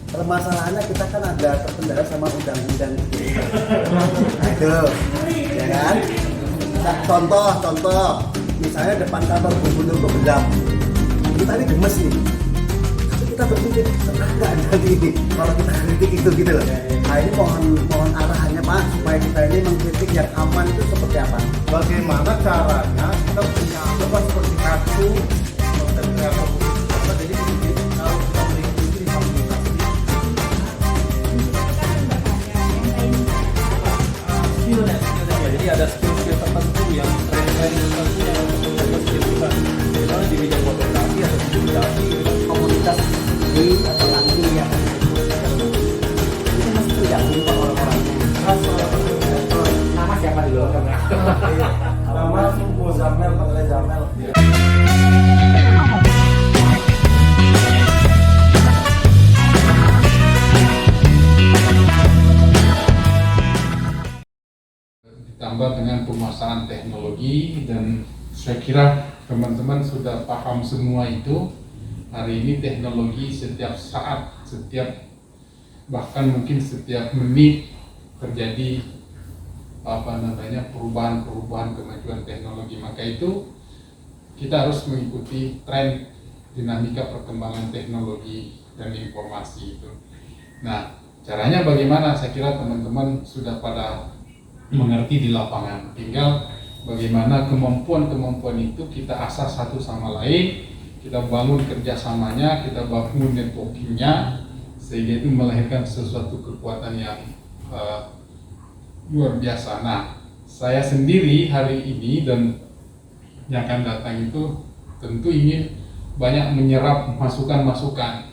permasalahannya kita kan ada terkendala sama undang-undang itu. Nah, itu, ya kan? Contoh, misalnya depan kantor gubernur itu gelap. Kita ini gemes nih. Tapi kita berpikir enggak nanti ini kalau kita kritik itu gitu loh. Nah ini mohon arahannya Pak supaya kita ini mengkritik yang aman itu seperti apa? Bagaimana caranya kita punya apa seperti kartu konten kreator apa jadi kalau kita mengikuti fasilitasi skillnya jadi ada skill tertentu yang tren tertentu yang skill kita misalnya di bidang fotografi atau videografi Komunitas di atau nanti yang itu mesti tidak berubah orang-orangnya. Nama siapa dulu? nama Muzamel Pak Zamel. Ditambah dengan penguasaan teknologi, dan saya kira teman-teman sudah paham semua itu. Hari ini teknologi setiap saat, bahkan mungkin setiap menit terjadi perubahan kemajuan teknologi. Maka itu kita harus mengikuti tren dinamika perkembangan teknologi dan informasi itu. Nah, caranya bagaimana? Saya kira teman-teman sudah pada mengerti di lapangan. Tinggal bagaimana kemampuan itu kita asah satu sama lain, kita bangun kerjasamanya, kita bangun networkingnya, sehingga itu melahirkan sesuatu kekuatan yang luar biasa. Nah, saya sendiri hari ini dan yang akan datang itu tentu ingin banyak menyerap masukan-masukan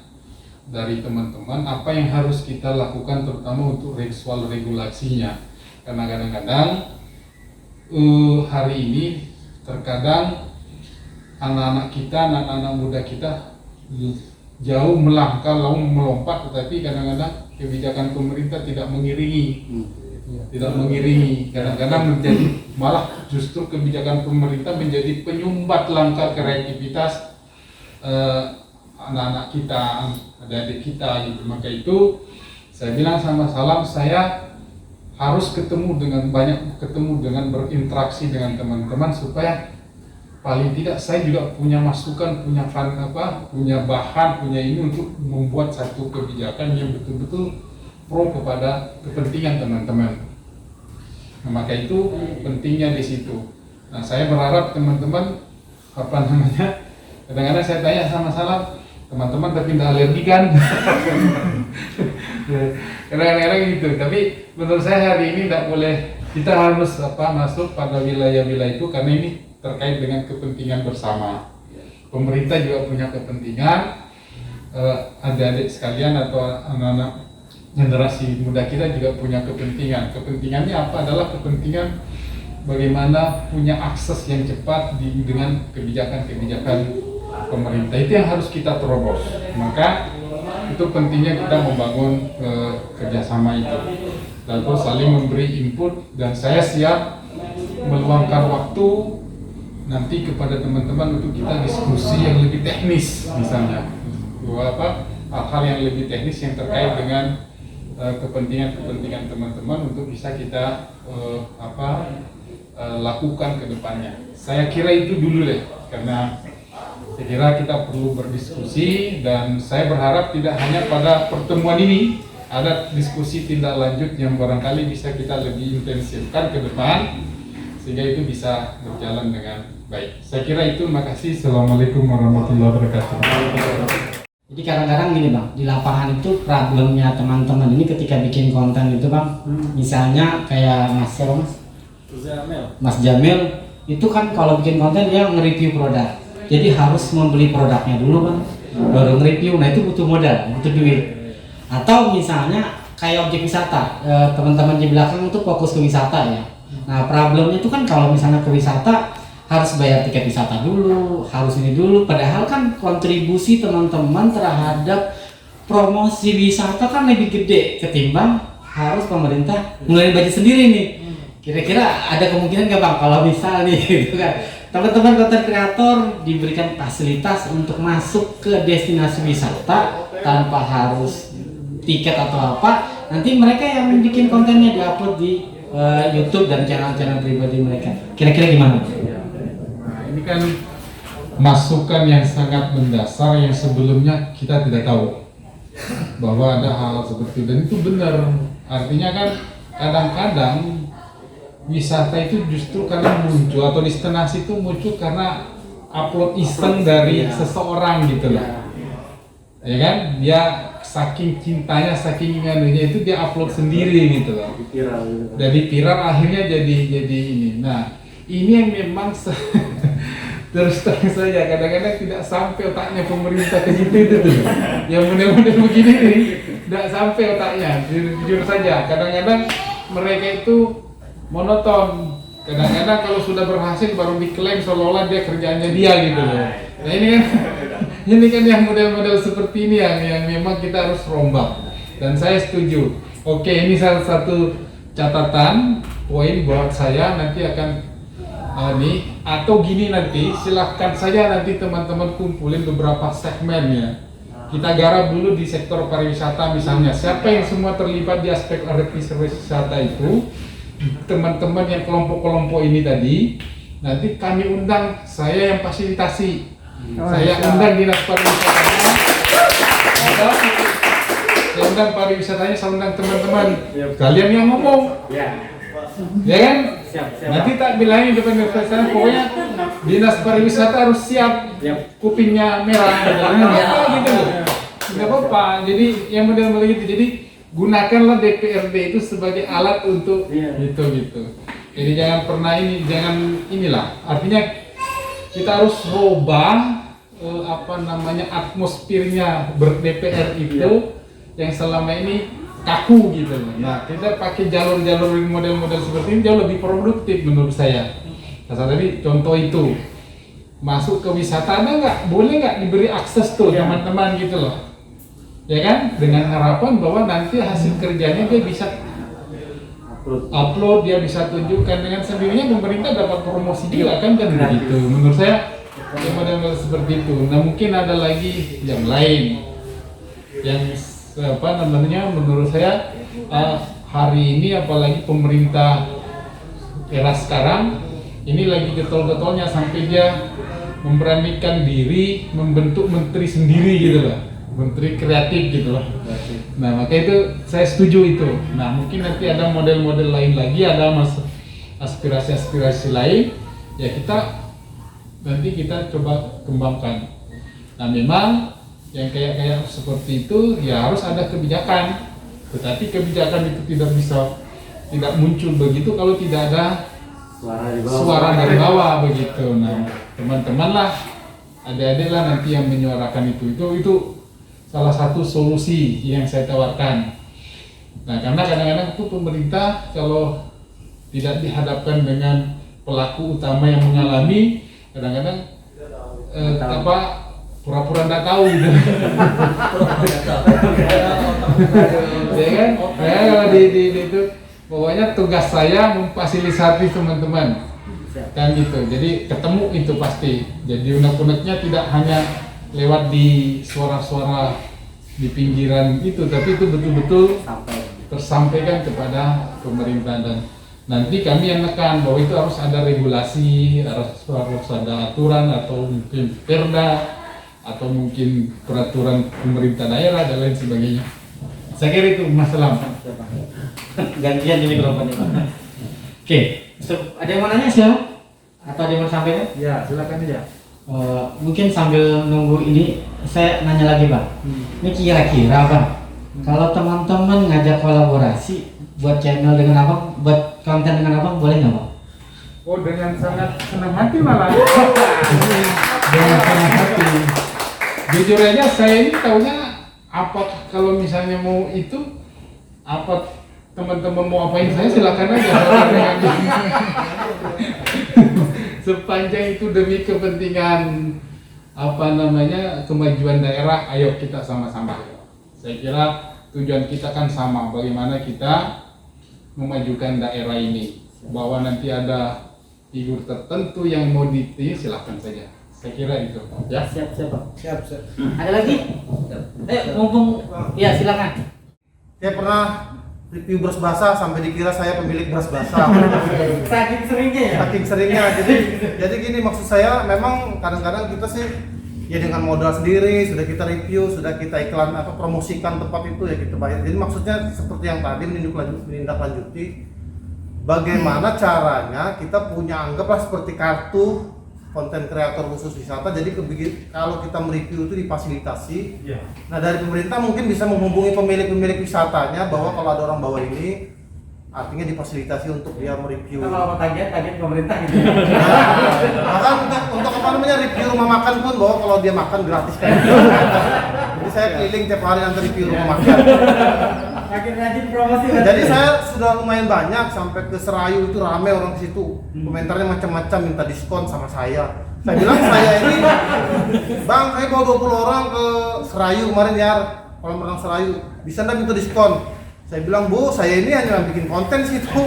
dari teman-teman apa yang harus kita lakukan, terutama untuk soal regulasinya. Karena kadang-kadang hari ini terkadang anak-anak muda kita jauh melompat, tetapi kadang-kadang kebijakan pemerintah tidak mengiringi. Kadang-kadang malah justru kebijakan pemerintah menjadi penyumbat langkah kreativitas anak-anak kita, adik-adik kita gitu. Maka itu saya bilang sama Salam, saya harus ketemu dengan berinteraksi dengan teman-teman supaya paling tidak saya juga punya masukan, punya bahan, punya ini untuk membuat satu kebijakan yang betul-betul pro kepada kepentingan teman-teman. Nah, maka itu pentingnya di situ. Nah, saya berharap teman-teman kadang-kadang saya tanya sama Salam, teman-teman tapi tidak alergi kan? Kadang-kadang gitu. Tapi menurut saya hari ini tidak boleh, kita harus masuk pada wilayah-wilayah itu karena ini terkait dengan kepentingan bersama. Pemerintah juga punya kepentingan, adik-adik sekalian atau anak-anak generasi muda kita juga punya kepentingan. Kepentingannya apa? Adalah kepentingan bagaimana punya akses yang cepat dengan kebijakan-kebijakan pemerintah. Itu yang harus kita terobos. Maka itu pentingnya kita membangun kerjasama itu, lalu saling memberi input, dan saya siap meluangkan waktu nanti kepada teman-teman untuk kita diskusi yang lebih teknis, misalnya hal-hal yang lebih teknis yang terkait dengan kepentingan teman-teman untuk bisa kita lakukan ke depannya. Saya kira itu dulu deh, karena saya kira kita perlu berdiskusi, dan saya berharap tidak hanya pada pertemuan ini, ada diskusi tindak lanjut yang barangkali bisa kita lebih intensifkan ke depan sehingga itu bisa berjalan dengan baik. Saya kira itu. Makasih. Assalamualaikum warahmatullahi wabarakatuh. Jadi kadang-kadang gini Bang, di lapangan itu problemnya teman-teman ini ketika bikin konten itu Bang, misalnya kayak Mas Jamil itu kan kalau bikin konten dia nge-review produk, jadi harus membeli produknya dulu Bang, baru nge-review. Nah itu butuh modal, butuh duit. Atau misalnya kayak objek wisata, teman-teman di belakang itu fokus ke wisata ya. Nah problemnya itu kan kalau misalnya ke wisata harus bayar tiket wisata dulu, harus ini dulu, padahal kan kontribusi teman-teman terhadap promosi wisata kan lebih gede ketimbang harus pemerintah mulai budget sendiri nih. Kira-kira ada kemungkinan nggak Bang kalau misal nih gitu kan, teman-teman konten kreator diberikan fasilitas untuk masuk ke destinasi wisata tanpa harus tiket atau apa, nanti mereka yang bikin kontennya diupload di YouTube dan channel-channel pribadi mereka. Kira-kira gimana? Nah, ini kan masukan yang sangat mendasar yang sebelumnya kita tidak tahu bahwa ada hal seperti itu, dan itu benar. Artinya kan kadang-kadang wisata itu justru karena muncul, atau destinasi itu muncul karena upload iseng dari seseorang gitu loh. Ya kan, dia saking cintanya, saking inganunya itu dia upload sendiri gitu loh. Jadi viral akhirnya jadi ini. Nah, ini yang memang terus terang saja kadang-kadang tidak sampai otaknya pemerintah ke situ itu tuh. Yang model-model begini nih tidak sampai otaknya. Jujur saja, kadang-kadang mereka itu monoton. Kadang-kadang kalau sudah berhasil baru diklaim seolah-olah dia kerjaannya dia gitu loh. Nah ini kan yang model-model seperti ini yang memang kita harus rombak. Dan saya setuju. Oke, ini salah satu catatan poin buat saya nanti akan atau gini, nanti silahkan saja nanti teman-teman kumpulin beberapa segmen ya. Kita garap dulu di sektor pariwisata misalnya. Siapa yang semua terlibat di aspek pariwisata itu? Teman-teman yang kelompok-kelompok ini tadi, nanti kami undang, saya yang fasilitasi. Saya undang dinas pariwisatanya, saya undang pariwisatanya, saya undang teman-teman. Kalian yang ngomong, ya kan? Nanti tak bilangin depan sana, pokoknya dinas pariwisata harus siap, kupingnya merah, gitu loh. Nggak apa-apa. Jadi yang model-model gitu. Jadi gunakanlah DPRD itu sebagai alat untuk gitu. Jadi jangan inilah. Artinya kita harus rubah atmosfernya ber-DPR itu yang selama ini kaku gitu. Nah, kita pakai jalur-jalur model-model seperti ini jauh lebih produktif menurut saya. Tadi contoh itu masuk ke wisata, boleh nggak diberi akses tuh teman-teman gitu loh. Ya kan, dengan harapan bahwa nanti hasil kerjanya dia bisa upload, dia bisa tunjukkan, dengan sendirinya pemerintah dapat promosi juga kan begitu. Menurut saya model-model seperti itu. Nah, mungkin ada lagi yang lain yang menurut saya hari ini apalagi pemerintah era sekarang ini lagi getol-getolnya sampai dia memberanikan diri membentuk menteri sendiri gitu loh. Menteri kreatif gitu loh. Nah, maka itu saya setuju itu. Nah, mungkin nanti ada model-model lain lagi, ada aspirasi-aspirasi lain, ya nanti kita coba kembangkan. Nah, memang yang kayak seperti itu ya harus ada kebijakan. Tetapi kebijakan itu tidak muncul begitu kalau tidak ada suara dari bawah begitu. Nah, teman-teman lah, adik-adik lah nanti yang menyuarakan itu salah satu solusi yang saya tawarkan. Nah, karena kadang-kadang itu pemerintah kalau tidak dihadapkan dengan pelaku utama yang mengalami, kadang-kadang pura-pura nggak tahu gitu. Ya kan? Nah, kalau di itu pokoknya tugas saya memfasilitasi teman-teman. Kan gitu. Jadi ketemu itu pasti. Jadi unek-uneknya tidak hanya lewat di suara-suara di pinggiran itu, tapi itu betul-betul tersampaikan kepada pemerintah, dan nanti kami yang nekan bahwa itu harus ada regulasi, harus ada aturan atau mungkin perda atau mungkin peraturan pemerintah daerah dan lain sebagainya. Saya kira itu masalah. Gantian jadi berapa nih? Oke, ada yang mau nanya siapa? Atau ada yang mau sampaikan? Ya, silakan aja. Mungkin sambil nunggu ini saya nanya lagi, Bang. Ini kira-kira, Bang, kalau teman-teman ngajak kolaborasi buat channel dengan Abang, buat konten dengan Abang, boleh nggak, Bang? Oh, dengan sangat senang hati malah. Dengan senang hati. Jujur aja saya ini taunya kalau misalnya mau itu teman-teman mau apain saya silakan aja. Sepanjang itu demi kepentingan kemajuan daerah, ayo kita sama-sama. Saya kira tujuan kita kan sama, bagaimana kita memajukan daerah ini. Bahwa nanti ada figur tertentu yang mau dipilih, silahkan saja. Saya kira itu. Ya, Siap. Ada lagi? Mumpung, ya silakan. Saya pernah review beras basah sampai dikira saya pemilik beras basah. Saking seringnya ya. Saking seringnya. Jadi gini, maksud saya memang kadang-kadang kita sih ya dengan modal sendiri sudah kita review, sudah kita iklan atau promosikan tempat itu ya kita bayar. Jadi maksudnya seperti yang tadi menindaklanjuti bagaimana caranya kita punya, anggaplah seperti kartu konten kreator khusus wisata. Jadi kalau kita mereview itu difasilitasi. Nah, dari pemerintah mungkin bisa menghubungi pemilik wisatanya bahwa kalau ada orang bawa ini artinya difasilitasi untuk dia mereview. Kalau tagihan pemerintah gitu. Bahkan untuk apa namanya review rumah makan pun, bahwa kalau dia makan gratis kan. Jadi saya keliling tiap hari nanti review rumah makan. Makin rajin promosi. Jadi saya sudah lumayan banyak, sampai ke Serayu itu rame orang di situ. Komentarnya macam-macam, minta diskon sama saya. Saya bilang saya ini, Bang, saya bawa 20 orang ke Serayu kemarin ya, kolam renang Serayu. Bisa nggak minta diskon? Saya bilang, Bu, saya ini hanya bikin konten situ.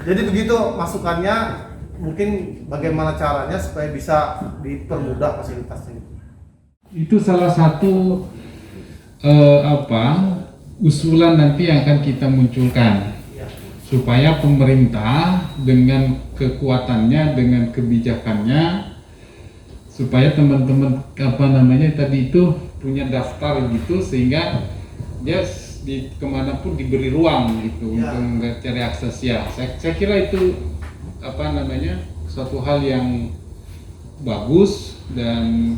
Jadi begitu masukannya, mungkin bagaimana caranya supaya bisa dipermudah fasilitasnya. Itu salah satu usulan nanti yang akan kita munculkan supaya pemerintah dengan kekuatannya, dengan kebijakannya, supaya teman-teman tadi itu punya daftar gitu, sehingga dia kemanapun diberi ruang gitu untuk cari akses ya. Saya kira itu suatu hal yang bagus, dan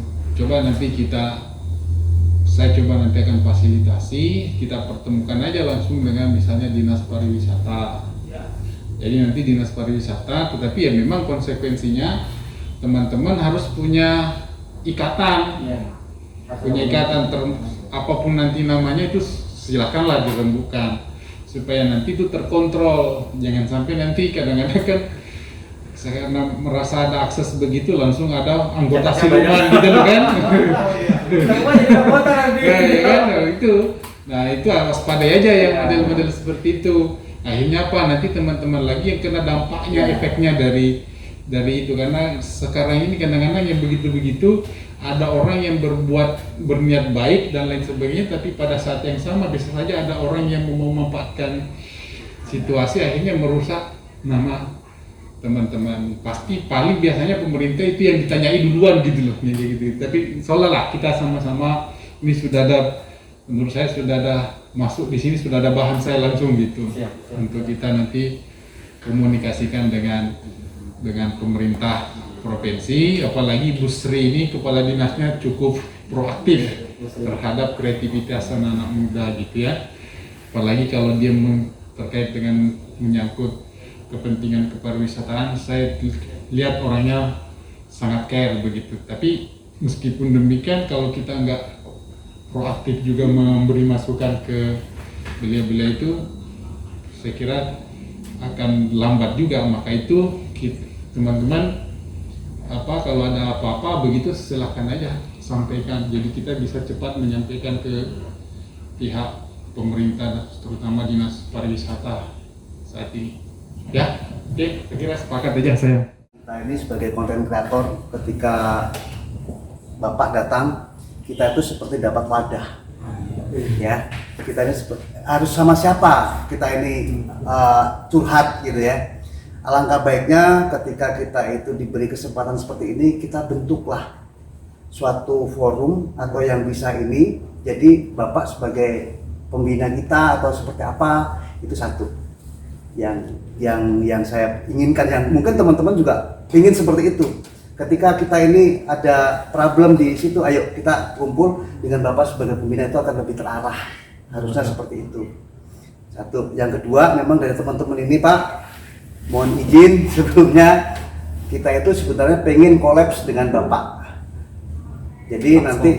saya coba nanti akan fasilitasi, kita pertemukan aja langsung dengan misalnya Dinas Pariwisata. Jadi nanti Dinas Pariwisata, tetapi ya memang konsekuensinya teman-teman harus punya ikatan, apapun nanti namanya itu silakanlah dirembukan supaya nanti itu terkontrol. Jangan sampai nanti kadang-kadang kan saya merasa ada akses begitu langsung ada anggota siluman gitu kan. Semua jadi anggota nanti. Nah itu waspadai aja yang model-model seperti itu. Akhirnya apa, nanti teman-teman lagi yang kena dampaknya, efeknya dari itu, karena sekarang ini kadang-kadang yang begitu-begitu ada orang yang berniat baik dan lain sebagainya, tapi pada saat yang sama bisa saja ada orang yang memanfaatkan situasi, akhirnya merusak nama teman-teman. Pasti paling biasanya pemerintah itu yang ditanyai duluan gitu loh, gitu. Tapi seolah-olah kita sama-sama ini sudah ada, menurut saya sudah ada masuk di sini, sudah ada bahan saya langsung gitu. Untuk kita nanti komunikasikan dengan pemerintah provinsi, apalagi Bu Sri ini kepala dinasnya cukup proaktif terhadap kreativitas anak-anak muda gitu ya. Apalagi kalau dia terkait dengan menyangkut kepentingan kepariwisataan, saya lihat orangnya sangat care begitu. Tapi meskipun demikian, kalau kita nggak proaktif juga memberi masukan ke beliau-beliau itu, saya kira akan lambat juga. Maka itu teman-teman, kalau ada apa-apa begitu silahkan aja sampaikan, jadi kita bisa cepat menyampaikan ke pihak pemerintah, terutama Dinas Pariwisata saat ini. Ya, oke, saya kira sepakat aja saya. Kita ini sebagai konten kreator, ketika Bapak datang, kita itu seperti dapat wadah. Ya, kita ini harus sama siapa kita ini curhat gitu ya. Alangkah baiknya ketika kita itu diberi kesempatan seperti ini, kita bentuklah suatu forum atau yang bisa ini. Jadi Bapak sebagai pembina kita atau seperti apa, itu satu yang saya inginkan, yang mungkin teman-teman juga ingin seperti itu. Ketika kita ini ada problem di situ, ayo kita kumpul dengan Bapak sebagai pembina, itu akan lebih terarah. Harusnya seperti itu. Satu. Yang kedua, memang dari teman-teman ini Pak, mohon izin sebelumnya, kita itu sebenarnya pengen kolaps dengan Bapak. Jadi nanti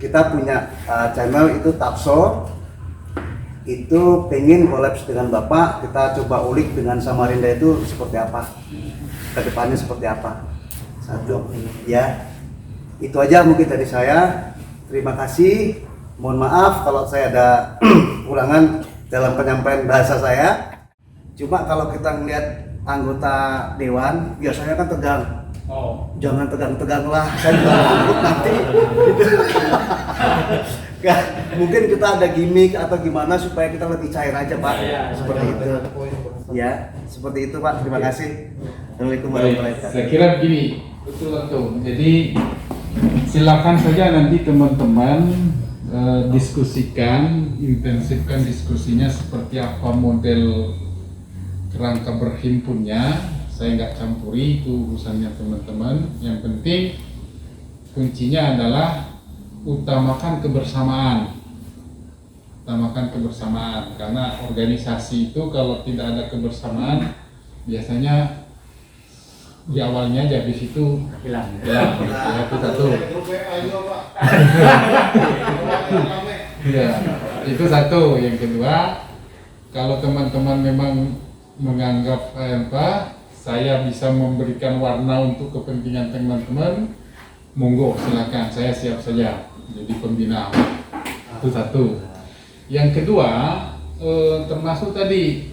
kita punya channel itu Tapso, itu pengen kolaps dengan Bapak. Kita coba ulik dengan Samarinda itu seperti apa, kedepannya seperti apa. Satu, ya itu aja mungkin dari saya. Terima kasih, mohon maaf kalau saya ada kurangan dalam penyampaian bahasa saya. Cuma kalau kita melihat anggota dewan, biasanya kan tegang. Jangan tegang-tegang lah, saya juga takut nanti. Nggak, mungkin kita ada gimmick atau gimana supaya kita lebih cair aja Pak. Seperti itu. Ya, seperti itu Pak. Terima kasih. Assalamualaikum warahmatullahi wabarakatuh. Saya kira begini, betul. Jadi silakan saja nanti teman-teman diskusikan, intensifkan diskusinya seperti apa model kerangka berhimpunnya. Saya nggak campuri, itu urusannya teman-teman. Yang penting kuncinya adalah utamakan kebersamaan. Karena organisasi itu kalau tidak ada kebersamaan biasanya di awalnya aja, di situ Hilang. ya itu satu. Ya, itu satu. Yang kedua, kalau teman-teman memang menganggap saya bisa memberikan warna untuk kepentingan teman-teman, monggo silakan, saya siap saja jadi pembina. Itu satu. Yang kedua, termasuk tadi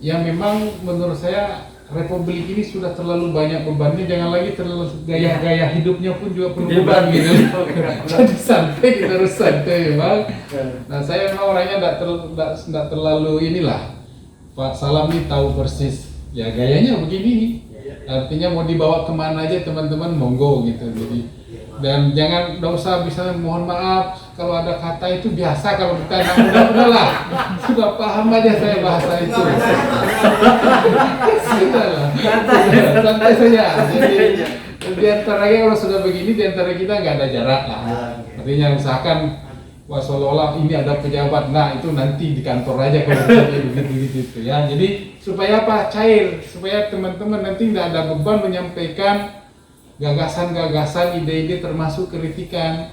yang memang menurut saya Republik ini sudah terlalu banyak bebannya, jangan lagi terlalu gaya hidupnya pun juga perlu beban gitu. Jadi santai, kita harus santai memang. Nah, saya memang orangnya tidak terlalu inilah. Pak Salam ini tahu persis ya gayanya begini nih. Artinya mau dibawa kemana aja teman-teman monggo gitu. Jadi dan jangan, nggak usah bisa mohon maaf kalau ada kata itu biasa, kalau kita udah lah sudah paham aja saya bahasa itu. Sudahlah, santai saja. Jadi di antara kalau sudah begini, di antara kita nggak ada jarak lah. Artinya usahakan wah seolah-olah ini ada pejabat, nah itu nanti di kantor aja kalau begitu ya. Jadi supaya apa, cair, supaya teman-teman nanti tidak ada beban menyampaikan gagasan-gagasan, ide-ide termasuk kritikan.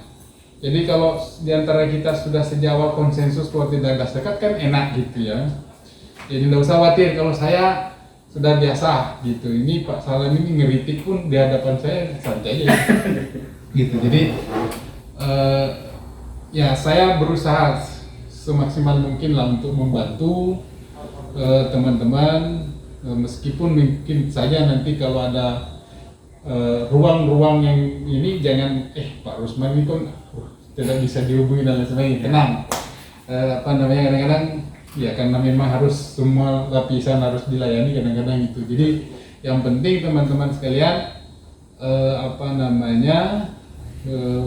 Jadi kalau diantara kita sudah sejak awal konsensus kalau tidak ada sekat kan enak gitu ya. Jadi tidak usah khawatir kalau saya sudah biasa gitu. Ini Pak Salam ini ngeritik pun di hadapan saya santai aja gitu. Jadi ya saya berusaha semaksimal mungkin lah untuk membantu teman-teman, meskipun mungkin saja nanti kalau ada ruang-ruang yang ini jangan Pak Rusman ini kan tidak bisa dihubungi dan lain sebagainya. Tenang, kadang-kadang ya karena memang harus semua lapisan harus dilayani kadang-kadang itu. Jadi yang penting teman-teman sekalian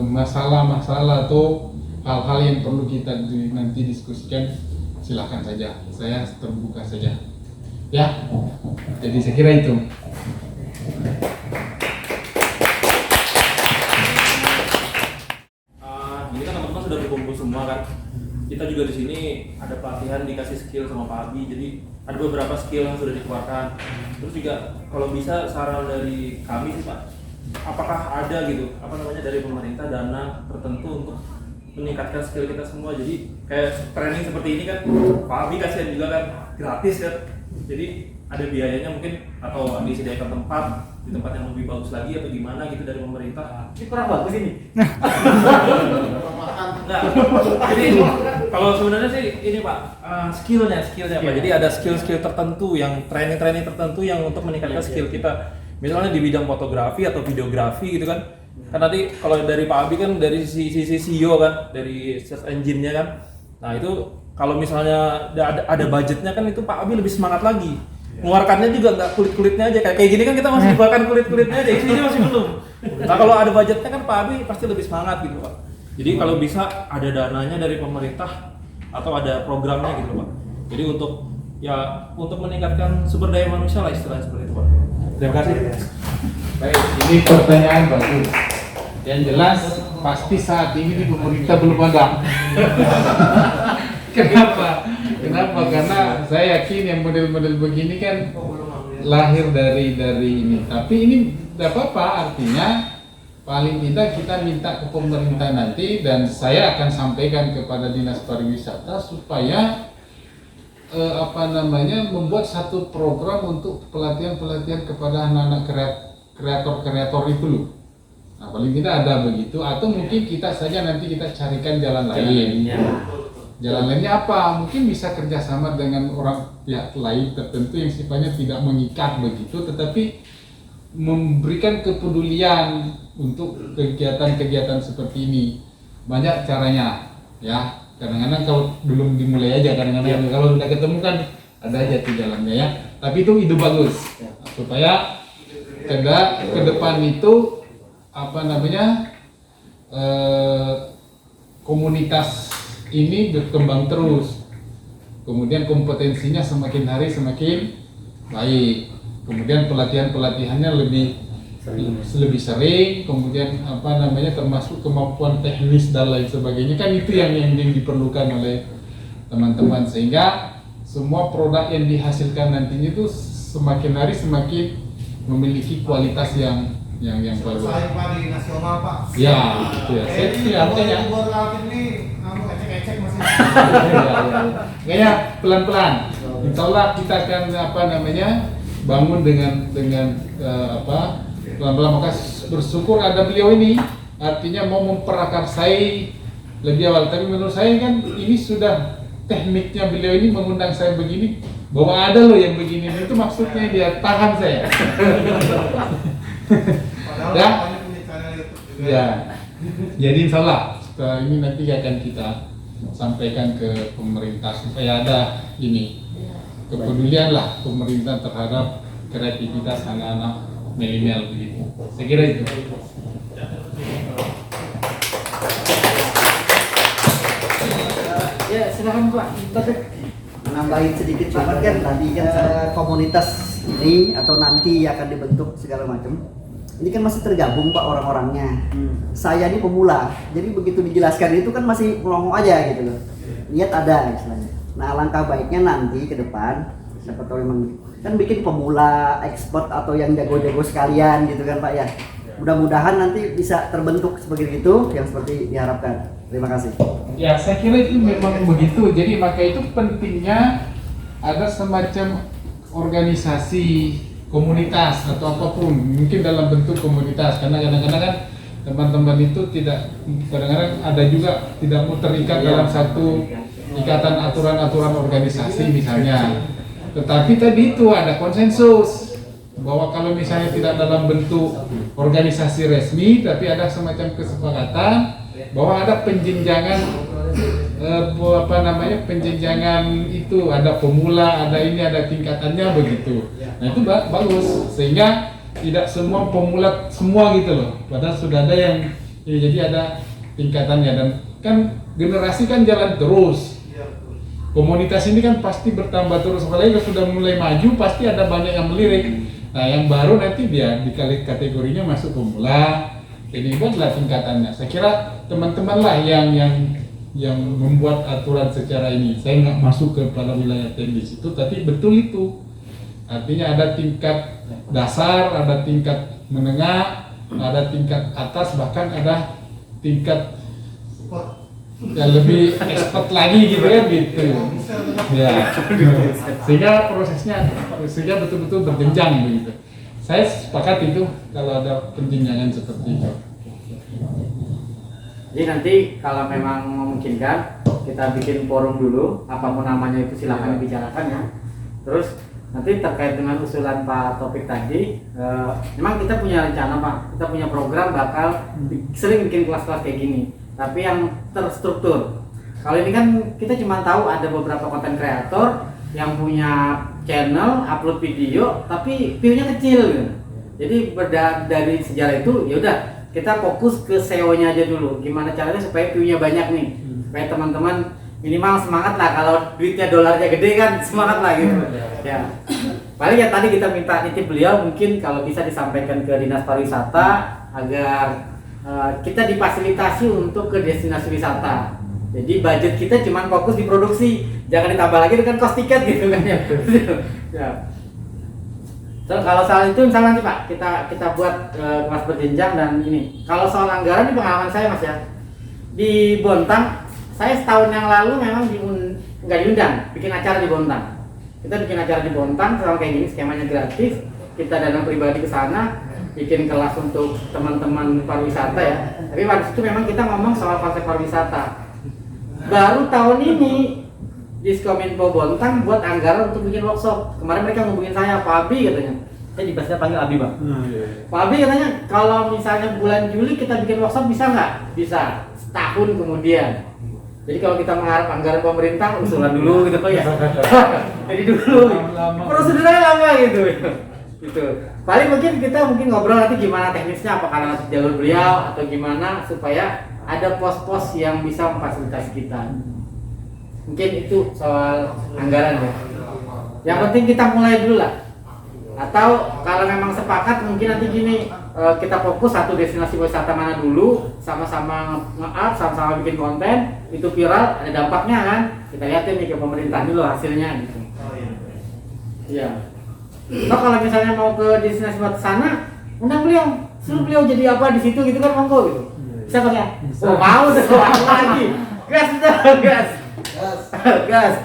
masalah-masalah atau hal-hal yang perlu kita nanti diskusikan, silakan saja, saya terbuka saja ya. Jadi saya kira itu. Ini kan teman-teman sudah berkumpul semua kan. Kita juga di sini ada pelatihan, dikasih skill sama Pak Abi. Jadi ada beberapa skill yang sudah dikeluarkan. Terus juga kalau bisa saran dari kami sih Pak, apakah ada gitu dari pemerintah dana tertentu untuk meningkatkan skill kita semua. Jadi kayak training seperti ini kan Pak Abi kasihan juga kan, gratis kan. Jadi ada biayanya mungkin, atau disediakan tempat di tempat yang lebih bagus lagi atau gimana gitu dari pemerintah. Ini kurang bagus ini. Nah, jadi kalau sebenarnya sih ini Pak, skillnya Pak. Jadi ada skill tertentu, yang training tertentu yang untuk meningkatkan skill kita. Misalnya di bidang fotografi atau videografi gitu kan. Kan nanti kalau dari Pak Abi kan dari sisi CEO kan, dari search engine-nya kan. Nah itu kalau misalnya ada budgetnya kan, itu Pak Abi lebih semangat lagi. Mengeluarkannya juga nggak kulit-kulitnya aja, kayak gini kan kita masih bahkan kulit-kulitnya aja, isinya masih belum. Nah kalau ada budgetnya kan Pak Abi pasti lebih semangat gitu Pak. Jadi kalau bisa ada dananya dari pemerintah atau ada programnya gitu Pak. Jadi untuk meningkatkan sumber daya manusia lah, istilahnya seperti itu Pak. Terima kasih. Baik, ini pertanyaan bagus. Yang jelas pasti saat ini di pemerintah belum ada. Kenapa? Karena saya yakin yang model-model begini kan lahir dari ini. Tapi ini tidak apa-apa, artinya paling tidak kita minta ke pemerintah nanti, dan saya akan sampaikan kepada Dinas Pariwisata supaya membuat satu program untuk pelatihan kepada anak-anak kreator itu loh. Nah, paling tidak ada begitu, atau mungkin kita saja nanti kita carikan jalan lain. Jalan lainnya apa? Mungkin bisa kerjasama dengan pihak lain tertentu yang sifatnya tidak mengikat begitu, tetapi memberikan kepedulian untuk kegiatan-kegiatan seperti ini. Banyak caranya. ya. Kadang-kadang kalau belum dimulai aja, kadang-kadang kalau udah ketemu kan ada aja tuh jalannya ya. Tapi itu ide bagus supaya ke depan itu apa namanya komunitas ini berkembang terus. Kemudian kompetensinya semakin hari semakin baik. Kemudian pelatihannya lebih sering. Kemudian apa namanya termasuk kemampuan teknis dan lain sebagainya, kan itu yang diperlukan oleh teman-teman, sehingga semua produk yang dihasilkan nantinya itu semakin hari semakin memiliki kualitas yang bagus. Saya Pak di nasional Pak. Ya, itu ya. Saya artinya Buat relatif nih, kamu ecek-ecek masih. Kayaknya pelan-pelan. Insya Allah kita akan apa namanya bangun dengan pelan-pelan. Maka bersyukur ada beliau ini, artinya mau memperakarsai lebih awal. Tapi menurut saya kan ini sudah tekniknya beliau ini mengundang saya begini, bahwa ada loh yang begini, itu maksudnya dia tahan saya. Padahal Ya. banyak punya channel YouTube juga. Ya, jadi insya Allah setelah ini nanti akan kita sampaikan ke pemerintah supaya ada ini kepedulian lah pemerintah terhadap kreativitas anak-anak milenial begitu. Saya kira itu. Ya silakan Pak. Nambahin sedikit Pak, kan tadi kan komunitas ini atau nanti akan dibentuk segala macam. Ini kan masih tergabung Pak orang-orangnya. Saya ini pemula, jadi begitu dijelaskan itu kan masih melongo aja gitu loh. Niat ada istilahnya. Nah alangkah baiknya nanti ke depan, siapa tahu memang kan bikin pemula, expert atau yang jago-jago sekalian gitu kan Pak ya. Mudah-mudahan nanti bisa terbentuk seperti itu yang seperti diharapkan. Terima kasih. Ya, saya kira itu memang begitu. Jadi maka itu pentingnya ada semacam organisasi komunitas atau apapun, mungkin dalam bentuk komunitas, karena kadang-kadang kan teman-teman itu kadang-kadang ada juga tidak mau terikat dalam satu ikatan aturan-aturan organisasi misalnya. Tetapi tadi itu ada konsensus bahwa kalau misalnya tidak dalam bentuk organisasi resmi, tapi ada semacam kesepakatan bahwa ada penjenjangan penjenjangan itu, ada pemula, ada ini, ada tingkatannya begitu. Nah itu bagus, sehingga tidak semua pemula semua gitu loh. Padahal sudah ada yang ya, jadi ada tingkatannya, dan kan generasi kan jalan terus. Komunitas ini kan pasti bertambah terus, apalagi kalau sudah mulai maju pasti ada banyak yang melirik. Nah yang baru nanti dia dikali kategorinya masuk pemula, ini buatlah tingkatannya. Saya kira teman-teman lah yang membuat aturan secara ini. Saya nggak masuk kepada wilayah teknis itu, tapi betul itu. Artinya ada tingkat dasar, ada tingkat menengah, ada tingkat atas, bahkan ada tingkat yang lebih expert lagi gitu kan gitu. Ya. Sehingga prosesnya betul-betul berjenjang begitu. Saya sepakat itu kalau ada penjenjangan seperti itu. Jadi nanti kalau memang memungkinkan kita bikin forum dulu, apapun namanya itu silahkan dibicarakan ya. Terus nanti terkait dengan usulan Pak Topik tadi, memang kita punya rencana Pak, kita punya program bakal sering bikin kelas-kelas kayak gini, tapi yang terstruktur. Kalau ini kan kita cuma tahu ada beberapa konten kreator yang punya channel, upload video, tapi view-nya kecil gitu. Jadi dari sejarah itu ya udah kita fokus ke SEO-nya aja dulu. Gimana caranya supaya view-nya banyak nih, supaya teman-teman minimal semangat lah, kalau duitnya dolarnya gede kan semangat lah gitu. Ya. Paling ya tadi kita minta nitip beliau, mungkin kalau bisa disampaikan ke Dinas Pariwisata agar kita difasilitasi untuk ke destinasi wisata. Jadi budget kita cuma fokus di produksi, jangan ditambah lagi dengan cost tiket gitu kan ya. Ya. So, kalau soal itu misalnya nanti Pak, kita buat kelas berjenjang dan ini. Kalau soal anggaran di pengalaman saya Mas ya, di Bontang saya setahun yang lalu memang nggak diundang bikin acara di Bontang. Kita bikin acara di Bontang sama kayak gini, skemanya gratis. Kita dana pribadi ke sana, bikin kelas untuk teman-teman pariwisata ya. Tapi waktu itu memang kita ngomong soal konsep pariwisata. Baru tahun ini Diskominfo Bontang buat anggaran untuk bikin workshop. Kemarin mereka ngubungin saya, Pak Abi katanya. Saya di bahasa panggil Abi Bang. Pak Abi katanya kalau misalnya bulan Juli kita bikin workshop bisa nggak? Bisa. Setahun kemudian. Jadi kalau kita mengharap anggaran pemerintah usulan dulu gitu ya. Jadi dulu prosedurnya lama gitu. Gitu. Paling kita ngobrol nanti gimana teknisnya, apakah lewat jalur beliau atau gimana supaya ada pos-pos yang bisa memfasilitasi kita. Mungkin itu soal anggaran ya. Yang penting kita mulai dulu lah. Atau kalau memang sepakat mungkin nanti gini, kita fokus satu destinasi wisata mana dulu, sama-sama nge-up, sama-sama bikin konten, itu viral, ada dampaknya kan. Kita lihatin nih ke pemerintah dulu hasilnya gitu. Iya. Nah, kalau misalnya mau ke destinasi wisata sana, undang beliau, suruh beliau jadi apa di situ gitu kan, monggo gitu. Bisa kan ya? Oh, mau tuh lagi. Gas.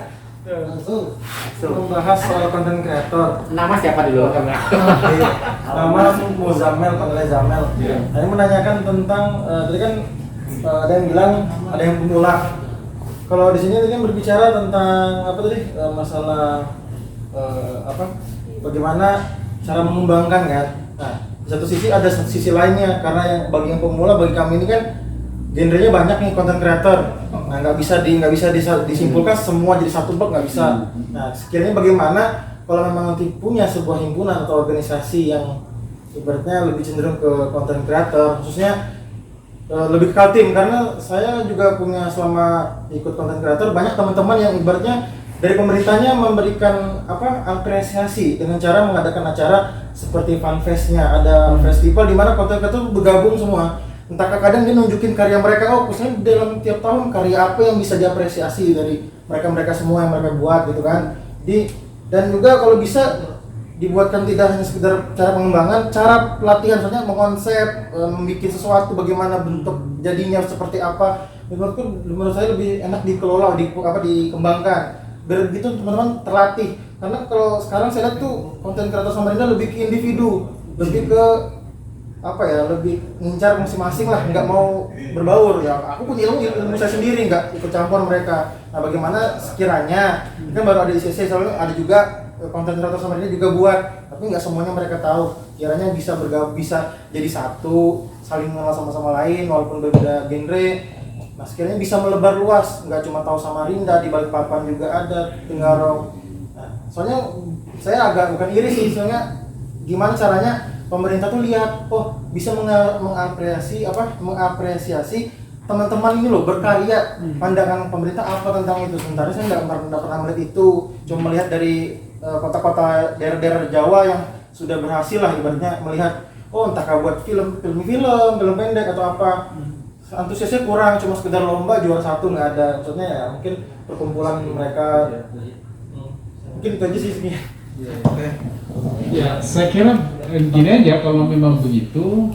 Langsung Membahas soal konten kreator. Nama siapa dulu? Nama Muzamel, panggilnya Zamel. Saya menanyakan tentang tadi kan ada yang bilang ada yang pemula. Kalau di sini tadi kan berbicara tentang apa tadi masalah bagaimana cara mengembangkan kan. Nah, di satu sisi ada sisi lainnya, karena yang bagi yang pemula, bagi kami ini kan genrenya banyak nih konten kreator. Nah, nggak bisa disimpulkan semua jadi satu bab, nggak bisa. Nah, sekiranya bagaimana kalau memang nanti punya sebuah himpunan atau organisasi yang ibaratnya lebih cenderung ke konten kreator, khususnya lebih ke tim, karena saya juga punya selama ikut konten kreator banyak teman-teman yang ibaratnya dari pemerintahnya memberikan apresiasi dengan cara mengadakan acara seperti fanfest-nya, ada festival di mana konten kreator bergabung semua. Entah kadang dia nunjukin karya mereka, misalnya dalam tiap tahun karya apa yang bisa diapresiasi dari mereka semua yang mereka buat gitu kan. Dan juga kalau bisa dibuatkan tidak hanya sekedar cara pengembangan, cara pelatihan, misalnya mengkonsep, membuat sesuatu bagaimana bentuk jadinya seperti apa. Menurut saya lebih enak dikelola, dikembangkan. Biar begitu teman-teman terlatih. Karena kalau sekarang saya lihat tuh konten kreator Samarinda lebih ke individu, lebih ke lebih ngincar masing-masing lah, nggak mau berbaur ya. Aku punya ilmu saya sendiri, nggak ikut campur mereka. Nah, bagaimana sekiranya kan baru ada ICC, soalnya ada juga konten kreator Samarinda juga buat, tapi nggak semuanya mereka tahu. Kiranya bisa bergabung, bisa jadi satu, saling mengenal sama-sama lain walaupun berbeda genre. Nah, sekiranya bisa melebar luas, nggak cuma tahu Samarinda, di Balikpapan juga ada, Tenggarong. Nah, soalnya saya agak bukan iri sih, soalnya gimana caranya pemerintah tuh lihat, bisa mengapresiasi teman-teman ini loh berkarya. Pandangan pemerintah apa tentang itu? Sementara saya nggak pernah melihat itu, cuma melihat dari kota-kota daerah-daerah Jawa yang sudah berhasil lah ibaratnya melihat, entah buat film pendek atau apa. Antusiasnya kurang, cuma sekedar lomba juara satu nggak ada. Maksudnya ya mungkin perkumpulan mereka. Mungkin itu aja sih. Oke. Ya, saya kira gini aja, kalau memang begitu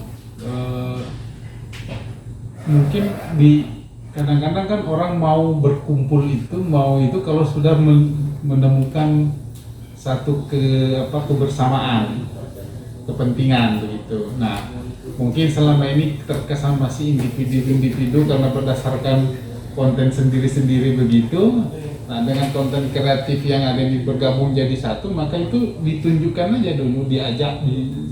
mungkin kadang-kadang kan orang mau berkumpul itu kalau sudah menemukan satu kebersamaan kepentingan begitu. Nah, mungkin selama ini terkesan masih individu karena berdasarkan konten sendiri-sendiri begitu. Nah, dengan konten kreatif yang ada di bergabung jadi satu, maka itu ditunjukkan aja dulu, diajak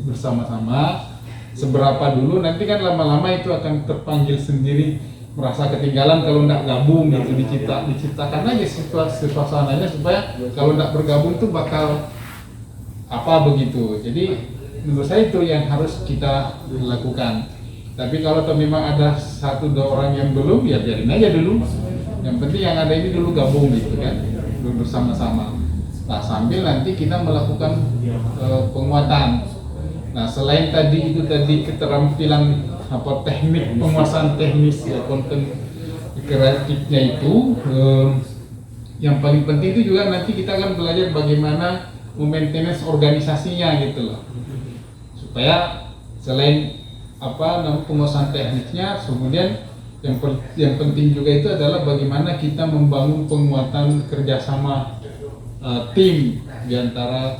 bersama-sama seberapa dulu, nanti kan lama-lama itu akan terpanggil sendiri, merasa ketinggalan kalau tidak gabung gitu. Diciptakan aja suasananya supaya kalau tidak bergabung tuh bakal begitu. Jadi menurut saya itu yang harus kita lakukan. Tapi kalau memang ada 1-2 orang yang belum, ya biarin aja dulu. Yang penting yang ada ini dulu gabung gitu kan, dulu bersama-sama. Nah, sambil nanti kita melakukan penguatan. Nah, selain tadi keterampilan teknik penguasaan teknis ya, konten kreatifnya itu, yang paling penting itu juga nanti kita akan belajar bagaimana memaintenance organisasinya gitu loh. Supaya selain penguasaan tekniknya, kemudian yang penting juga itu adalah bagaimana kita membangun penguatan kerjasama tim di antara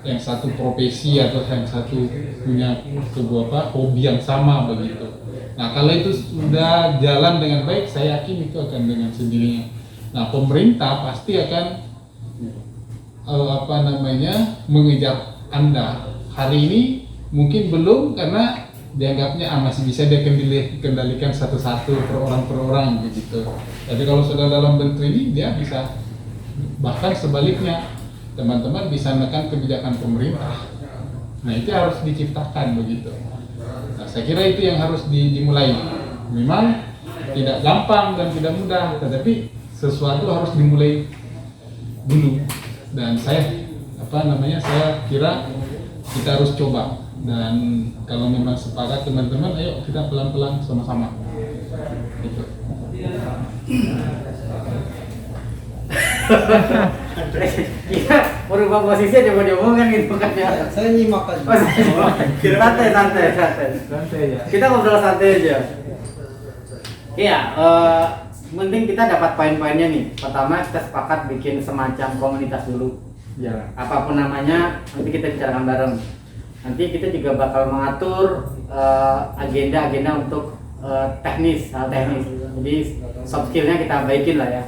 yang satu profesi atau yang satu punya sebuah hobi yang sama begitu. Nah, kalau itu sudah jalan dengan baik, saya yakin itu akan dengan sendirinya. Nah, pemerintah pasti akan mengejar Anda. Hari ini mungkin belum, karena dianggapnya masih bisa dia kendalikan satu-satu per orang begitu. Tapi kalau sudah dalam bentuk ini dia bisa, bahkan sebaliknya teman-teman bisa menekan kebijakan pemerintah. Nah itu harus diciptakan begitu. Nah, saya kira itu yang harus dimulai. Memang tidak gampang dan tidak mudah, tetapi sesuatu harus dimulai dulu. Dan saya kira kita harus coba. Dan kalau memang sepakat teman-teman, ayo kita pelan-pelan sama-sama. Gitu. Kita merubah posisi aja mau diomongkan gitu kan ya. Saya nyimak aja. Santai ya. Kita ngobrol santai aja. Iya, penting kita dapat poin-poinnya nih. Pertama kita sepakat bikin semacam komunitas dulu. Ya. Apapun namanya, nanti kita bicarakan bareng. Nanti kita juga bakal mengatur agenda-agenda untuk hal teknis. Jadi soft skillnya kita baikin lah ya.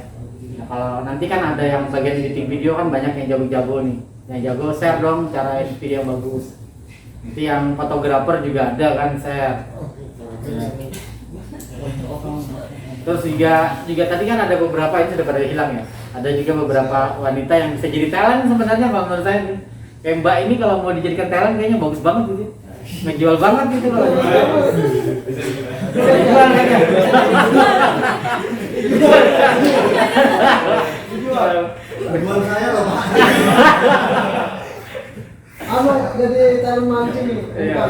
Nah, kalau nanti kan ada yang bagian editing video kan banyak yang jago-jago nih. Yang jago share dong cara edit video yang bagus. Nanti yang fotografer juga ada kan share. Terus juga tadi kan ada beberapa ini sudah pada hilang ya. Ada juga beberapa wanita yang bisa jadi talent sebenarnya kalau menurut saya. Kayak Mbak ini kalau mau dijadikan talent kayaknya bagus banget gitu. Ngejual banget gitu kalau. Bisa dijual kan ya? Jual saya loh Pak. Jadi talent mancing nih. Iya.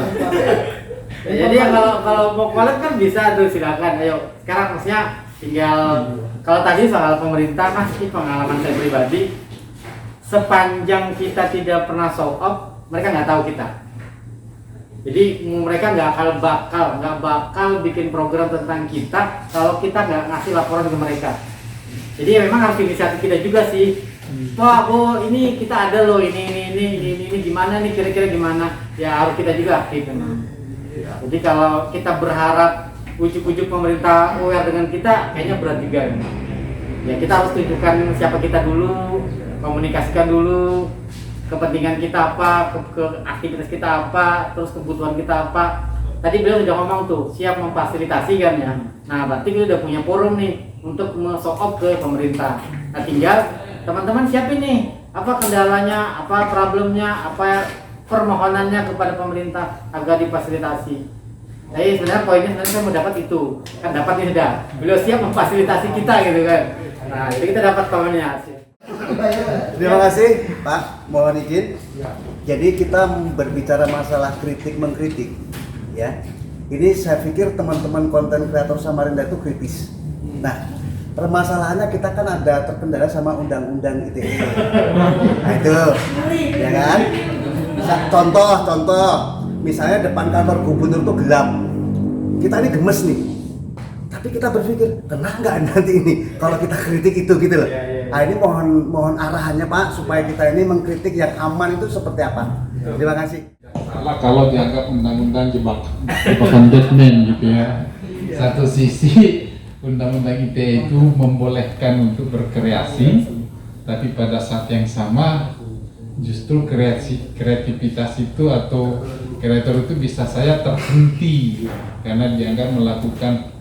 Ya, jadi ya kalau mau collab kan bisa tuh silakan. Ayo sekarang maksudnya tinggal kalau tadi soal pemerintah mas ini pengalaman saya pribadi. Sepanjang kita tidak pernah show up, mereka nggak tahu kita. Jadi mereka nggak bakal bikin program tentang kita kalau kita nggak ngasih laporan ke mereka. Jadi memang harus inisiatif kita juga sih. Wah, ini kita ada loh, ini gimana nih kira-kira gimana? Ya harus kita juga aktif memang. Jadi kalau kita berharap ujuk-ujuk pemerintah aware dengan kita, kayaknya berat juga. Ya kita harus tunjukkan siapa kita dulu. Komunikasikan dulu kepentingan kita apa, ke aktivitas kita apa, terus kebutuhan kita apa. Tadi beliau sudah ngomong tuh, siap memfasilitasi kan ya. Nah, berarti kita udah punya forum nih untuk show up ke pemerintah. Nah, tinggal teman-teman siapin nih, apa kendalanya, apa problemnya, apa permohonannya kepada pemerintah agar difasilitasi. Jadi sebenarnya poinnya saya mau dapat itu, kan dapat nih sudah. Beliau siap memfasilitasi kita gitu kan. Nah, itu kita dapat poinnya. Terima kasih Pak, mohon izin. Jadi kita berbicara masalah kritik mengkritik, ya. Ini saya pikir teman-teman konten kreator Samarinda itu kritis. Nah, permasalahannya kita kan ada terkendala sama undang-undang ITE. Nah itu, ya kan? Contoh, misalnya depan kantor gubernur tuh gelap. Kita ini gemes nih. Tapi kita berpikir, kena nggak nanti ini kalau kita kritik itu gitu loh. Nah ini mohon arahannya Pak supaya kita ini mengkritik yang aman itu seperti apa. Terima kasih. Salah kalau dianggap undang-undang jebakan Batman gitu ya. Satu sisi undang-undang ITE itu membolehkan untuk berkreasi, tapi pada saat yang sama justru kreativitas itu atau kreator itu bisa saya terhenti karena dianggap melakukan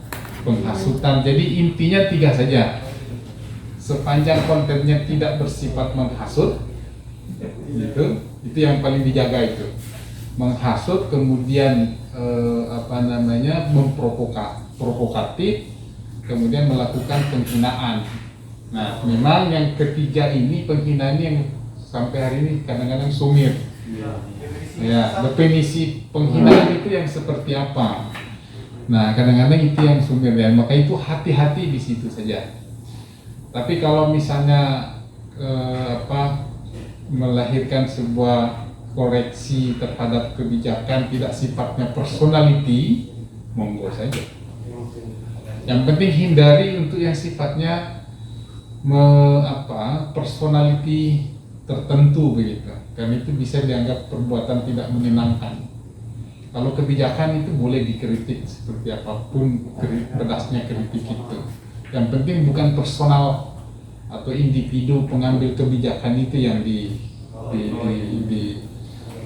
penghasutan. Jadi intinya 3 saja. Sepanjang kontennya tidak bersifat menghasut, itu yang paling dijaga itu. Menghasut kemudian memprovokatif, kemudian melakukan penghinaan. Nah, memang yang ketiga ini penghinaan yang sampai hari ini kadang-kadang sumir. Ya, definisi penghinaan itu yang seperti apa? Nah, kadang-kadang itu yang sumir ya. Maka itu hati-hati di situ saja. Tapi kalau misalnya melahirkan sebuah koreksi terhadap kebijakan tidak sifatnya personality, monggo saja. Yang penting hindari untuk yang sifatnya personality tertentu begitu. Karena itu bisa dianggap perbuatan tidak menyenangkan. Kalau kebijakan itu boleh dikritik seperti apapun pedasnya kritik itu. Yang penting bukan personal atau individu pengambil kebijakan itu yang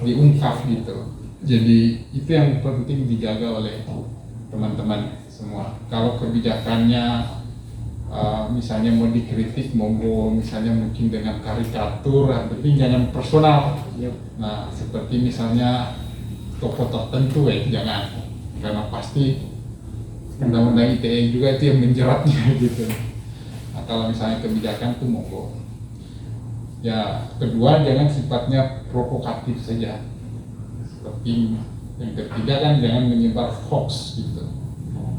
diungkap gitu. Jadi itu yang penting dijaga oleh teman-teman semua. Kalau kebijakannya misalnya mau dikritik, monggo, misalnya mungkin dengan karikatur, yang penting jangan personal. Nah, seperti misalnya tokoh tertentu jangan, karena pasti undang-undang ITE juga itu yang menjeratnya gitu. Nah, kalau misalnya kebijakan itu monggo. Ya, kedua jangan sifatnya provokatif saja. Seperti yang ketiga kan jangan menyebar hoax gitu.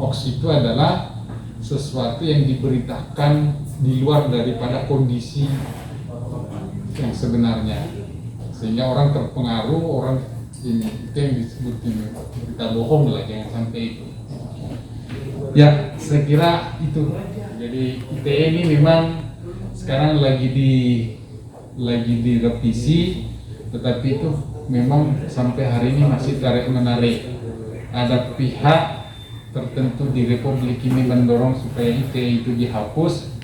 Hoax itu adalah sesuatu yang diberitakan di luar daripada kondisi yang sebenarnya, sehingga orang terpengaruh, orang ini, itu yang disebut ini, berita bohong lah, jangan sampai itu. Ya, saya kira itu. Jadi ITE ini memang sekarang lagi direvisi, tetapi itu memang sampai hari ini masih tarik menarik. Ada pihak tertentu di Republik ini mendorong supaya ITE itu dihapus,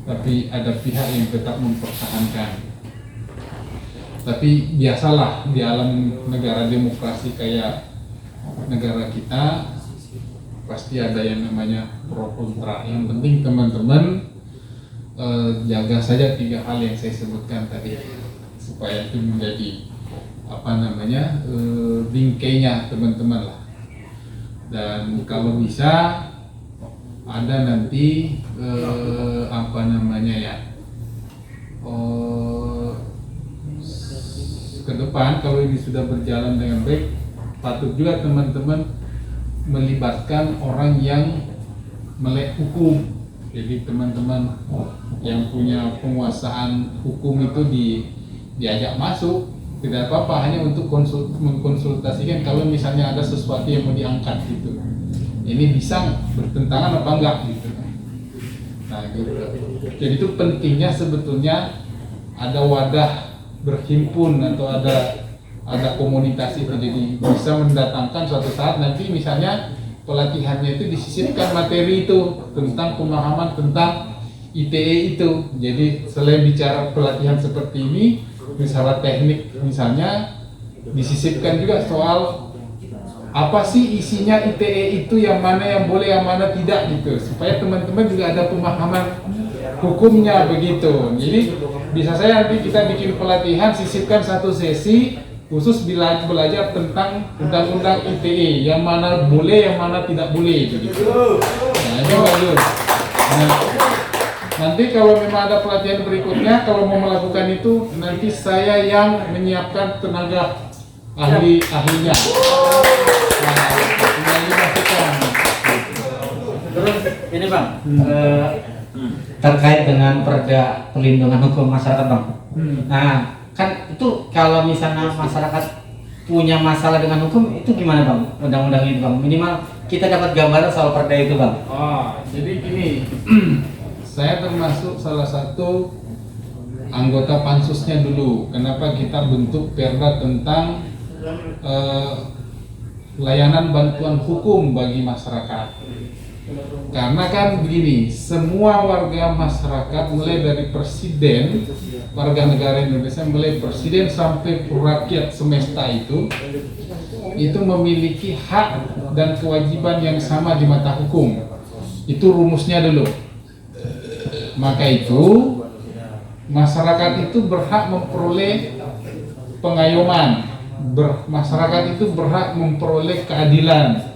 tapi ada pihak yang tetap mempertahankan. Tapi biasalah di alam negara demokrasi kayak negara kita, pasti ada yang namanya pro kontra. Yang penting teman-teman jaga saja 3 hal yang saya sebutkan tadi, supaya itu menjadi bingkainya teman-teman lah. Dan kalau bisa ada nanti ke depan kalau ini sudah berjalan dengan baik, patut juga teman-teman melibatkan orang yang melek hukum. Jadi teman-teman yang punya penguasaan hukum itu diajak masuk, tidak apa-apa, hanya untuk mengkonsultasikan kalau misalnya ada sesuatu yang mau diangkat gitu. Ini bisa bertentangan apa enggak gitu. Nah gitu. Jadi itu pentingnya sebetulnya ada wadah berhimpun atau ada komunitas itu, jadi bisa mendatangkan suatu saat nanti misalnya pelatihannya itu disisipkan materi itu tentang pemahaman tentang ITE itu. Jadi selain bicara pelatihan seperti ini, misalnya teknik misalnya, disisipkan juga soal apa sih isinya ITE itu, yang mana yang boleh, yang mana tidak gitu, supaya teman-teman juga ada pemahaman hukumnya begitu. Jadi bisa saya nanti kita bikin pelatihan, sisipkan 1 sesi khusus belajar tentang undang-undang ITE, yang mana boleh, yang mana tidak boleh begitu. Nah ini bagus. Nah, nanti kalau memang ada pelatihan berikutnya, kalau mau melakukan itu, nanti saya yang menyiapkan tenaga ahlinya. Nah, tinggal dipastikan. Terus ini Bang, terkait dengan Perda Perlindungan Hukum Masyarakat Bang. Nah, kan itu kalau misalnya masyarakat punya masalah dengan hukum, itu gimana Bang? Undang-undang itu Bang, minimal kita dapat gambaran soal perda itu Bang. Oh, jadi gini, saya termasuk salah satu anggota pansusnya dulu. Kenapa kita bentuk perda tentang layanan bantuan hukum bagi masyarakat? Karena kan begini, semua warga masyarakat mulai dari presiden, warga negara Indonesia, mulai presiden sampai rakyat semesta itu memiliki hak dan kewajiban yang sama di mata hukum. Itu rumusnya dulu. Maka itu masyarakat itu berhak memperoleh pengayoman, masyarakat itu berhak memperoleh keadilan,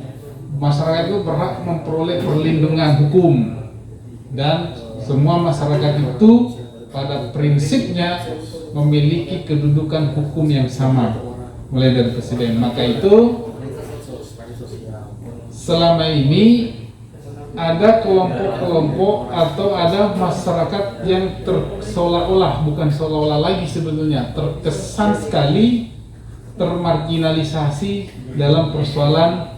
masyarakat itu berhak memperoleh perlindungan hukum, dan semua masyarakat itu pada prinsipnya memiliki kedudukan hukum yang sama mulai dari presiden. Maka itu selama ini ada kelompok-kelompok atau ada masyarakat yang seolah-olah, bukan seolah-olah lagi sebetulnya, terkesan sekali termarginalisasi dalam persoalan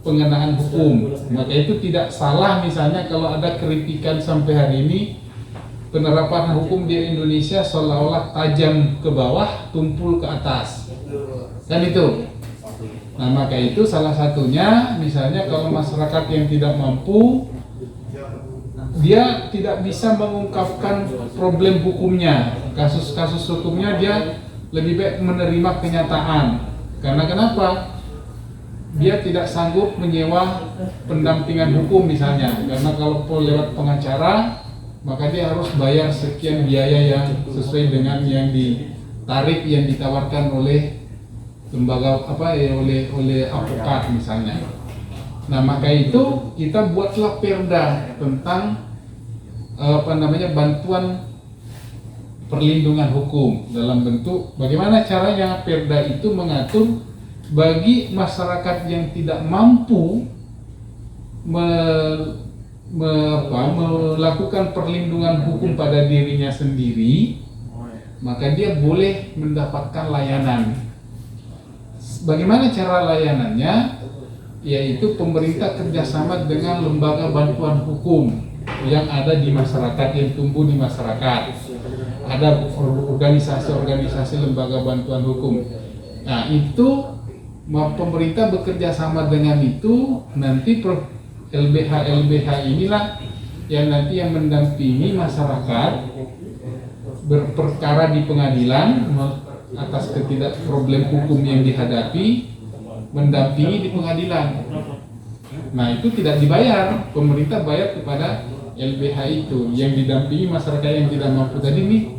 pengenaan hukum. Maka itu tidak salah misalnya kalau ada kritikan sampai hari ini penerapan hukum di Indonesia seolah-olah tajam ke bawah, tumpul ke atas. Kan itu. Nah, maka itu salah satunya misalnya kalau masyarakat yang tidak mampu, dia tidak bisa mengungkapkan problem hukumnya, kasus-kasus hukumnya, dia lebih baik menerima kenyataan. Karena kenapa? dia tidak sanggup menyewa pendampingan hukum misalnya, karena kalau lewat pengacara maka dia harus bayar sekian biaya yang sesuai dengan yang tarif yang ditawarkan oleh lembaga oleh advokat misalnya. Nah, maka itu kita buatlah perda tentang bantuan perlindungan hukum dalam bentuk bagaimana caranya perda itu mengatur bagi masyarakat yang tidak mampu melakukan perlindungan hukum pada dirinya sendiri, maka dia boleh mendapatkan layanan. Bagaimana cara layanannya? Yaitu pemerintah kerjasama dengan lembaga bantuan hukum yang ada di masyarakat, yang tumbuh di masyarakat. Ada organisasi-organisasi lembaga bantuan hukum. Nah, itu pemerintah bekerja sama dengan itu, nanti LBH inilah yang nanti yang mendampingi masyarakat berperkara di pengadilan atas problem hukum yang dihadapi, mendampingi di pengadilan. Nah, itu tidak dibayar, pemerintah bayar kepada LBH itu yang didampingi masyarakat yang tidak mampu tadi nih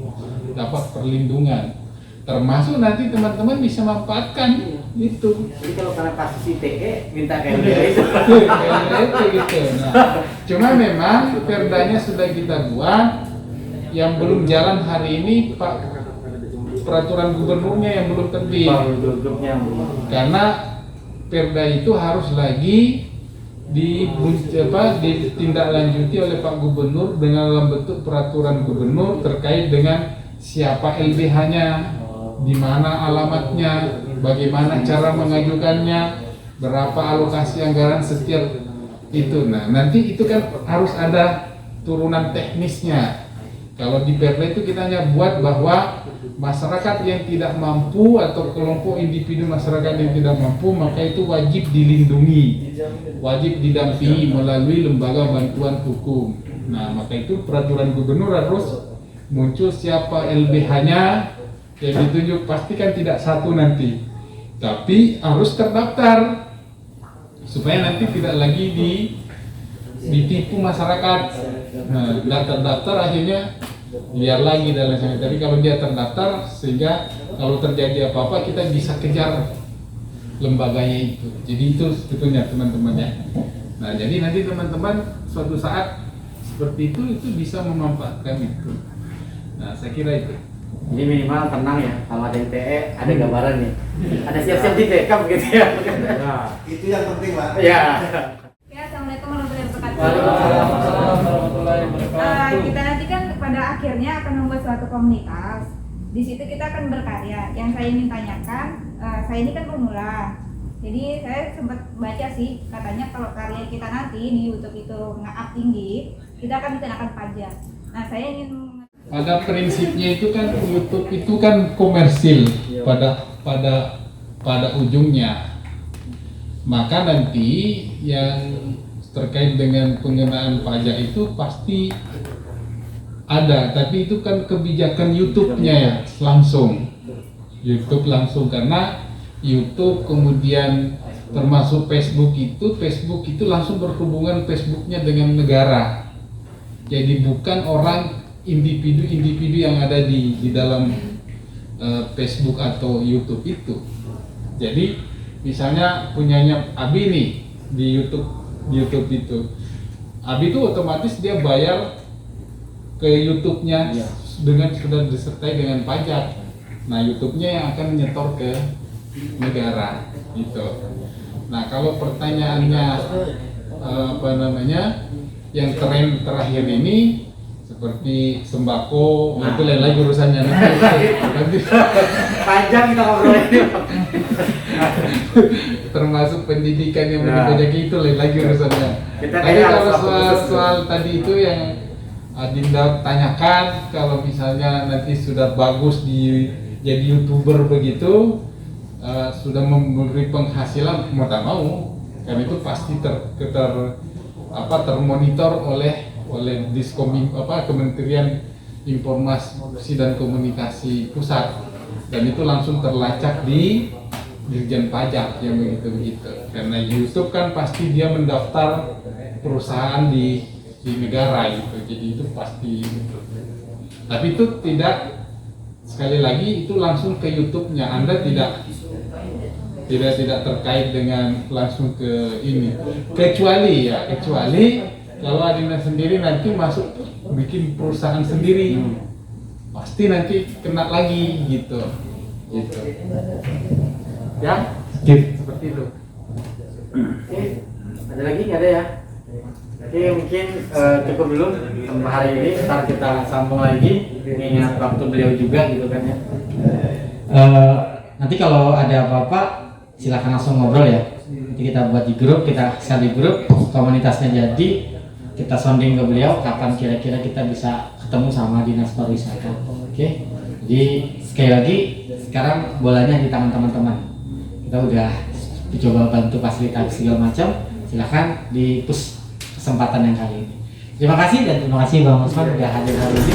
dapat perlindungan. Termasuk nanti teman-teman bisa manfaatkan itu. Jadi kalau karena kasus ITE minta ke LBH itu. Gitu. Nah, cuma memang perdanya sudah kita buat, yang belum jalan hari ini Pak, peraturan gubernurnya yang belum terbit. Karena perda itu harus lagi ditindaklanjuti oleh Pak Gubernur dengan dalam bentuk peraturan gubernur terkait dengan siapa LBH-nya, di mana alamatnya, bagaimana cara mengajukannya, berapa alokasi anggaran setiap itu. Nah, nanti itu kan harus ada turunan teknisnya. Kalau di perda itu kita hanya buat bahwa masyarakat yang tidak mampu atau kelompok individu masyarakat yang tidak mampu, maka itu wajib dilindungi, wajib didampingi melalui lembaga bantuan hukum. Nah, maka itu peraturan gubernur harus muncul siapa LBH-nya yang ditunjuk, pastikan tidak satu nanti, tapi harus terdaftar supaya nanti tidak lagi ditipu masyarakat. Nah, tidak terdaftar akhirnya biar lagi dan lain sebagainya. Tapi kalau dia terdaftar, sehingga kalau terjadi apa-apa kita bisa kejar lembaganya itu. Jadi itu sebetulnya teman-teman ya. Nah, jadi nanti teman-teman suatu saat seperti itu bisa memanfaatkan itu. Nah, saya kira itu. Jadi minimal tenang ya, kalau ada ITE ada gambaran nih. Ada siap-siap di backup gitu ya. Nah, itu yang penting lah. Ya. Ya, assalamualaikum warahmatullahi wabarakatuh. Waalaikumsalam warahmatullahi wabarakatuh. Kita nanti kan pada akhirnya akan membuat suatu komunitas. Di situ kita akan berkarya. Yang saya ingin tanyakan, saya ini kan pemula. Jadi saya sempat baca sih, katanya kalau karya kita nanti di YouTube itu nge-up tinggi, kita akan dikenakan pajak. Nah, saya ingin Pada prinsipnya itu kan YouTube itu kan komersil pada ujungnya. Maka nanti yang terkait dengan pengenaan pajak itu pasti ada, tapi itu kan kebijakan YouTube-nya ya langsung. YouTube langsung, karena YouTube kemudian termasuk Facebook itu langsung berhubungan Facebooknya dengan negara. Jadi bukan orang individu yang ada di dalam Facebook atau YouTube itu. Jadi misalnya punyanya Abi nih di YouTube itu, Abi itu otomatis dia bayar ke YouTube-nya dengan sudah disertai dengan pajak. Nah, YouTube-nya yang akan nyetor ke negara gitu. Nah, kalau pertanyaannya yang tren terakhir ini seperti sembako, itu lain lagi urusannya nanti. Panjang kita ngobrolin. Termasuk pendidikan yang dipajaki itu lain lagi urusannya. Tapi kalau soal tadi itu yang Adinda tanyakan, kalau misalnya nanti sudah bagus jadi YouTuber begitu, sudah memberi penghasilan, mau tak mau, karena itu pasti termonitor oleh Kementerian Informasi dan Komunikasi Pusat, dan itu langsung terlacak di Dirjen Pajak yang begitu-begitu. Karena YouTube kan pasti dia mendaftar perusahaan di negara gitu, jadi itu pasti gitu. Tapi itu tidak, sekali lagi itu langsung ke YouTube-nya. Anda tidak terkait dengan langsung ke ini, kecuali kalau Adina sendiri nanti masuk bikin perusahaan sendiri, pasti nanti kena lagi gitu. Ya, Skip. seperti itu. Oke, ada lagi nggak ada ya? Oke, mungkin cukup dulu sampai hari ini. Ntar kita sambung lagi, mengingat waktu beliau juga gitu kan ya. Nanti kalau ada apa-apa silakan langsung ngobrol ya. Nanti kita buat di grup, kita share di grup, komunitasnya jadi kita sounding ke beliau kapan kira-kira kita bisa ketemu sama dinas pariwisata. Oke. Jadi sekali lagi sekarang bolanya di tangan teman-teman. Kita udah coba bantu fasilitasi segala macam. Silakan di push kesempatan yang kali ini. Terima kasih dan terima kasih Bang Usman udah hadir hari ini.